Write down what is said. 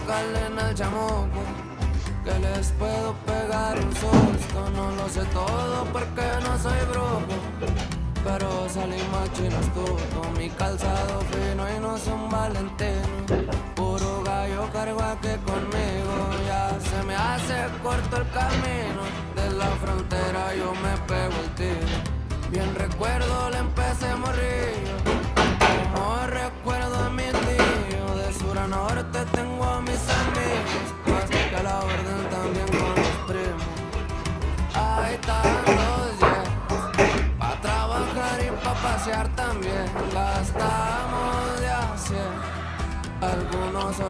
tocarle en el chamuco, que les puedo pegar un susto. No lo sé todo porque no soy brujo, pero salí machino astuto. Mi calzado fino y no son Valentino, puro gallo cargo aquí conmigo. Ya se me hace corto el camino, de la frontera yo me pego el tiro. Bien recuerdo le empecé morrillo, como recuerdo a mi tío. De sur a norte tengo a mis amigos, más que a la orden también con los primos. Ahí están los jets, pa' trabajar y pa' pasear también. Gastamos de a 100, algunos